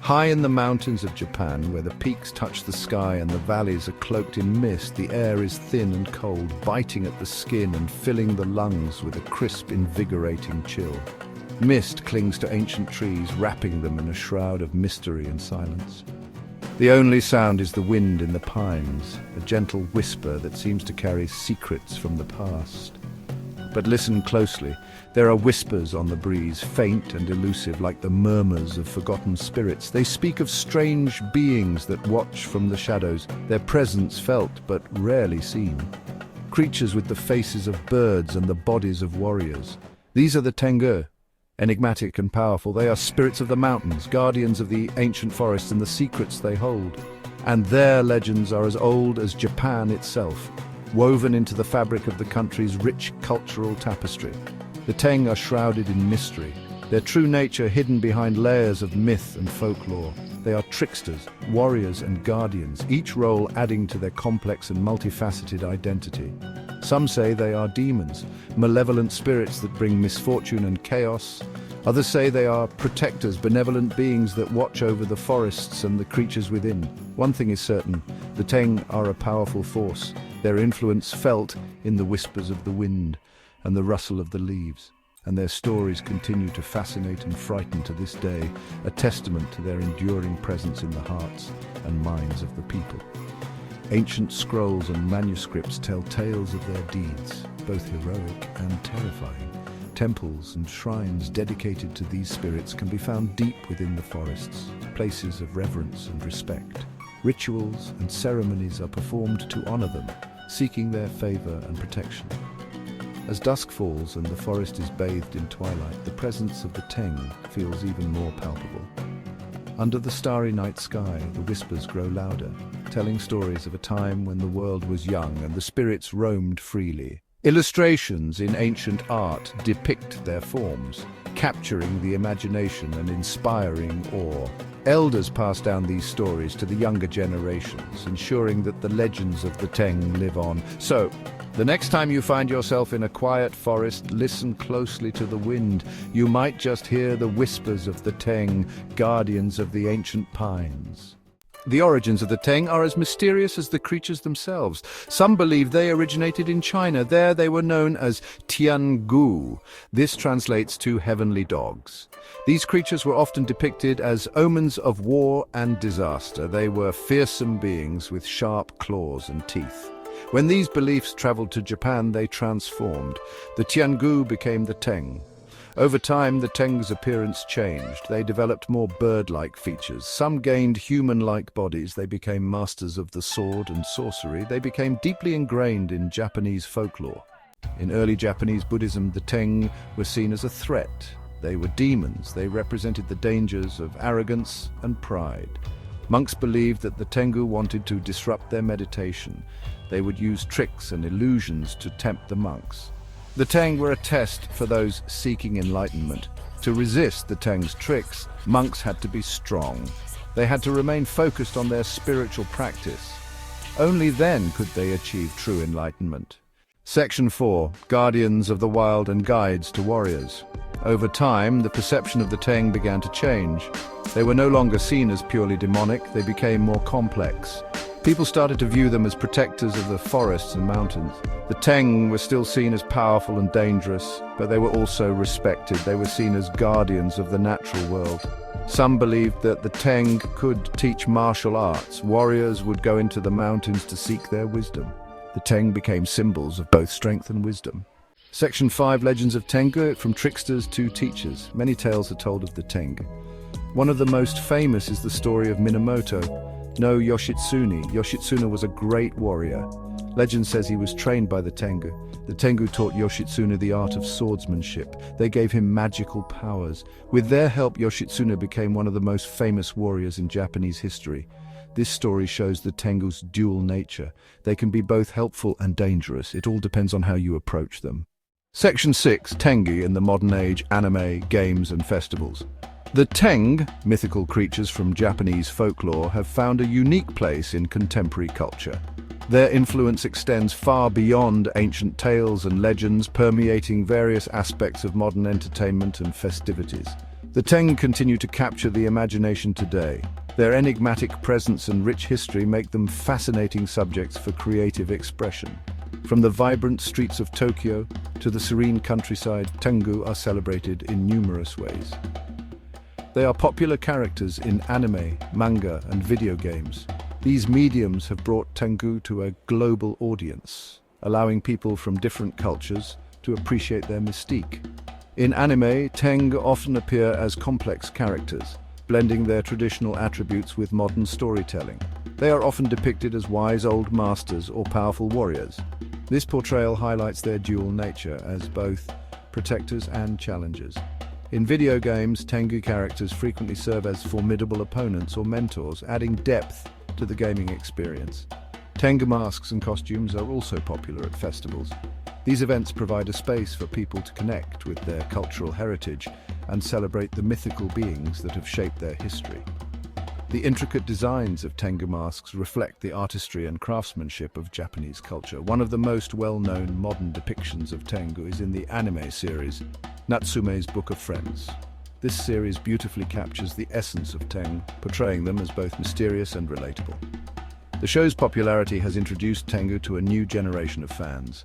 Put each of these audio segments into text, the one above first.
High in the mountains of Japan, where the peaks touch the sky and the valleys are cloaked in mist, the air is thin and cold, biting at the skin and filling the lungs with a crisp, invigorating chill. Mist clings to ancient trees, wrapping them in a shroud of mystery and silence. The only sound is the wind in the pines, a gentle whisper that seems to carry secrets from the past. But listen closely. There are whispers on the breeze, faint and elusive like the murmurs of forgotten spirits. They speak of strange beings that watch from the shadows, their presence felt but rarely seen. Creatures with the faces of birds and the bodies of warriors. These are the Tengu. Enigmatic and powerful, they are spirits of the mountains, guardians of the ancient forests and the secrets they hold. And their legends are as old as Japan itself, woven into the fabric of the country's rich cultural tapestry. The Tengu are shrouded in mystery, their true nature hidden behind layers of myth and folklore. They are tricksters, warriors and guardians, each role adding to their complex and multifaceted identity. Some say they are demons, malevolent spirits that bring misfortune and chaos. Others say they are protectors, benevolent beings that watch over the forests and the creatures within. One thing is certain, the Tengu are a powerful force, their influence felt in the whispers of the wind and the rustle of the leaves. And their stories continue to fascinate and frighten to this day, a testament to their enduring presence in the hearts and minds of the people. Ancient scrolls and manuscripts tell tales of their deeds, both heroic and terrifying. Temples and shrines dedicated to these spirits can be found deep within the forests, places of reverence and respect. Rituals and ceremonies are performed to honor them, seeking their favor and protection. As dusk falls and the forest is bathed in twilight, the presence of the Tengu feels even more palpable. Under the starry night sky, the whispers grow louder, telling stories of a time when the world was young and the spirits roamed freely. Illustrations in ancient art depict their forms, capturing the imagination and inspiring awe. Elders pass down these stories to the younger generations, ensuring that the legends of the Tengu live on. So, the next time you find yourself in a quiet forest, listen closely to the wind. You might just hear the whispers of the Tengu, guardians of the ancient pines. The origins of the Tengu are as mysterious as the creatures themselves. Some believe they originated in China. There they were known as Tengu. This translates to heavenly dogs. These creatures were often depicted as omens of war and disaster. They were fearsome beings with sharp claws and teeth. When these beliefs traveled to Japan, they transformed. The Tengu became the Tengu. Over time, the Tengu's appearance changed. They developed more bird-like features. Some gained human-like bodies. They became masters of the sword and sorcery. They became deeply ingrained in Japanese folklore. In early Japanese Buddhism, the Tengu were seen as a threat. They were demons. They represented the dangers of arrogance and pride. Monks believed that the Tengu wanted to disrupt their meditation. They would use tricks and illusions to tempt the monks. The Tengu were a test for those seeking enlightenment. To resist the Tengu's tricks, monks had to be strong. They had to remain focused on their spiritual practice. Only then could they achieve true enlightenment. Section 4. Guardians of the Wild and Guides to Warriors. Over time, the perception of the Tengu began to change. They were no longer seen as purely demonic, they became more complex. People started to view them as protectors of the forests and mountains. The Tengu were still seen as powerful and dangerous, but they were also respected. They were seen as guardians of the natural world. Some believed that the Tengu could teach martial arts. Warriors would go into the mountains to seek their wisdom. The Tengu became symbols of both strength and wisdom. Section 5. Legends of Tengu, from tricksters to teachers. Many tales are told of the Tengu. One of the most famous is the story of Minamoto. No Yoshitsune. Yoshitsune was a great warrior. Legend says he was trained by the Tengu. The Tengu taught Yoshitsune the art of swordsmanship. They gave him magical powers. With their help, Yoshitsune became one of the most famous warriors in Japanese history. This story shows the Tengu's dual nature. They can be both helpful and dangerous. It all depends on how you approach them. Section 6. Tengu in the modern age, anime, games and festivals. The Tengu, mythical creatures from Japanese folklore, have found a unique place in contemporary culture. Their influence extends far beyond ancient tales and legends, permeating various aspects of modern entertainment and festivities. The Tengu continue to capture the imagination today. Their enigmatic presence and rich history make them fascinating subjects for creative expression. From the vibrant streets of Tokyo to the serene countryside, Tengu are celebrated in numerous ways. They are popular characters in anime, manga, and video games. These mediums have brought Tengu to a global audience, allowing people from different cultures to appreciate their mystique. In anime, Tengu often appear as complex characters, blending their traditional attributes with modern storytelling. They are often depicted as wise old masters or powerful warriors. This portrayal highlights their dual nature as both protectors and challengers. In video games, Tengu characters frequently serve as formidable opponents or mentors, adding depth to the gaming experience. Tengu masks and costumes are also popular at festivals. These events provide a space for people to connect with their cultural heritage and celebrate the mythical beings that have shaped their history. The intricate designs of Tengu masks reflect the artistry and craftsmanship of Japanese culture. One of the most well-known modern depictions of Tengu is in the anime series, Natsume's Book of Friends. This series beautifully captures the essence of Tengu, portraying them as both mysterious and relatable. The show's popularity has introduced Tengu to a new generation of fans.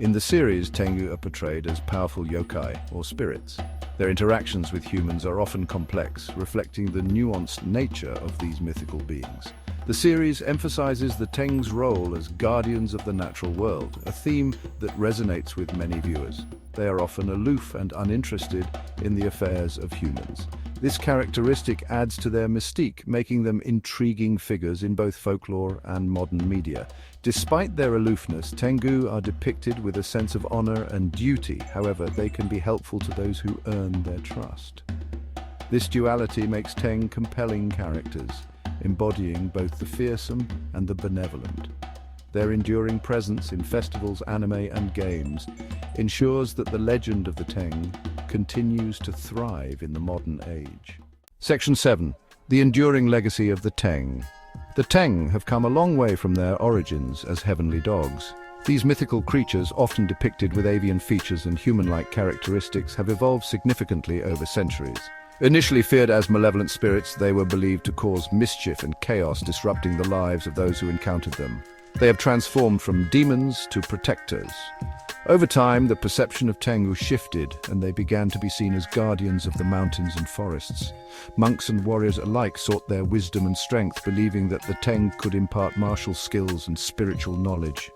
In the series, Tengu are portrayed as powerful yokai, or spirits. Their interactions with humans are often complex, reflecting the nuanced nature of these mythical beings. The series emphasizes the Tengu's role as guardians of the natural world, a theme that resonates with many viewers. They are often aloof and uninterested in the affairs of humans. This characteristic adds to their mystique, making them intriguing figures in both folklore and modern media. Despite their aloofness, Tengu are depicted with a sense of honor and duty. However, they can be helpful to those who earn their trust. This duality makes Tengu compelling characters, embodying both the fearsome and the benevolent. Their enduring presence in festivals, anime, and games ensures that the legend of the Tengu continues to thrive in the modern age. Section 7. The enduring legacy of the Tengu. The Tengu have come a long way from their origins as heavenly dogs. These mythical creatures, often depicted with avian features and human-like characteristics, have evolved significantly over centuries. Initially feared as malevolent spirits, they were believed to cause mischief and chaos, disrupting the lives of those who encountered them. They have transformed from demons to protectors. Over time, the perception of Tengu shifted, and they began to be seen as guardians of the mountains and forests. Monks and warriors alike sought their wisdom and strength, believing that the Tengu could impart martial skills and spiritual knowledge.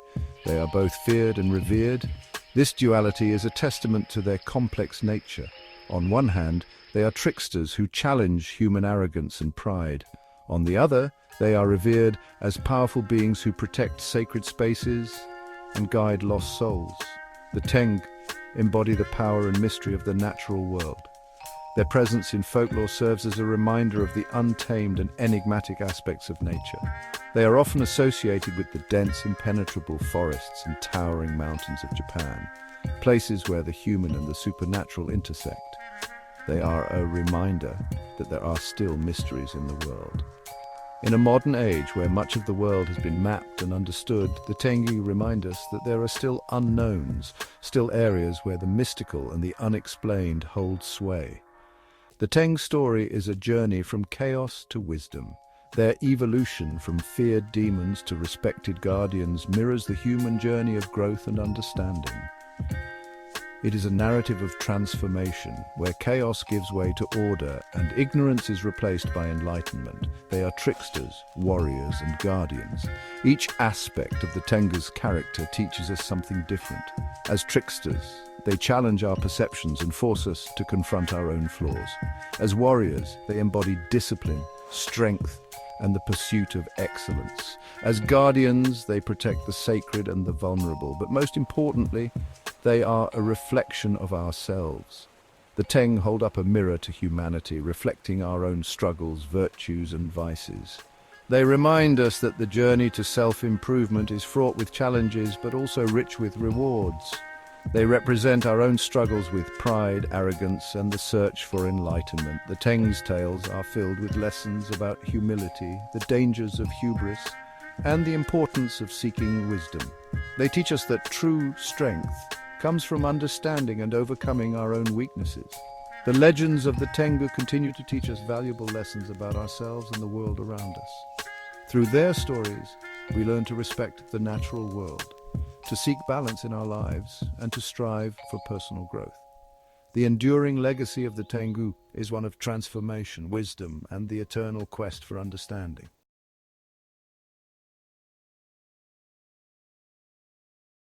They are both feared and revered. This duality is a testament to their complex nature. On one hand, they are tricksters who challenge human arrogance and pride. On the other, they are revered as powerful beings who protect sacred spaces and guide lost souls. The Tengu embody the power and mystery of the natural world. Their presence in folklore serves as a reminder of the untamed and enigmatic aspects of nature. They are often associated with the dense, impenetrable forests and towering mountains of Japan, places where the human and the supernatural intersect. They are a reminder that there are still mysteries in the world. In a modern age where much of the world has been mapped and understood, the Tengu remind us that there are still unknowns, still areas where the mystical and the unexplained hold sway. The Tengu story is a journey from chaos to wisdom. Their evolution from feared demons to respected guardians mirrors the human journey of growth and understanding. It is a narrative of transformation, where chaos gives way to order and ignorance is replaced by enlightenment. They are tricksters, warriors, and guardians. Each aspect of the Tengu's character teaches us something different. As tricksters, they challenge our perceptions and force us to confront our own flaws. As warriors, they embody discipline, strength, and the pursuit of excellence. As guardians, they protect the sacred and the vulnerable, but most importantly, they are a reflection of ourselves. The Tengu hold up a mirror to humanity, reflecting our own struggles, virtues, and vices. They remind us that the journey to self-improvement is fraught with challenges, but also rich with rewards. They represent our own struggles with pride, arrogance, and the search for enlightenment. The Tengu's tales are filled with lessons about humility, the dangers of hubris, and the importance of seeking wisdom. They teach us that true strength comes from understanding and overcoming our own weaknesses. The legends of the Tengu continue to teach us valuable lessons about ourselves and the world around us. Through their stories, we learn to respect the natural world, to seek balance in our lives, and to strive for personal growth. The enduring legacy of the Tengu is one of transformation, wisdom, and the eternal quest for understanding.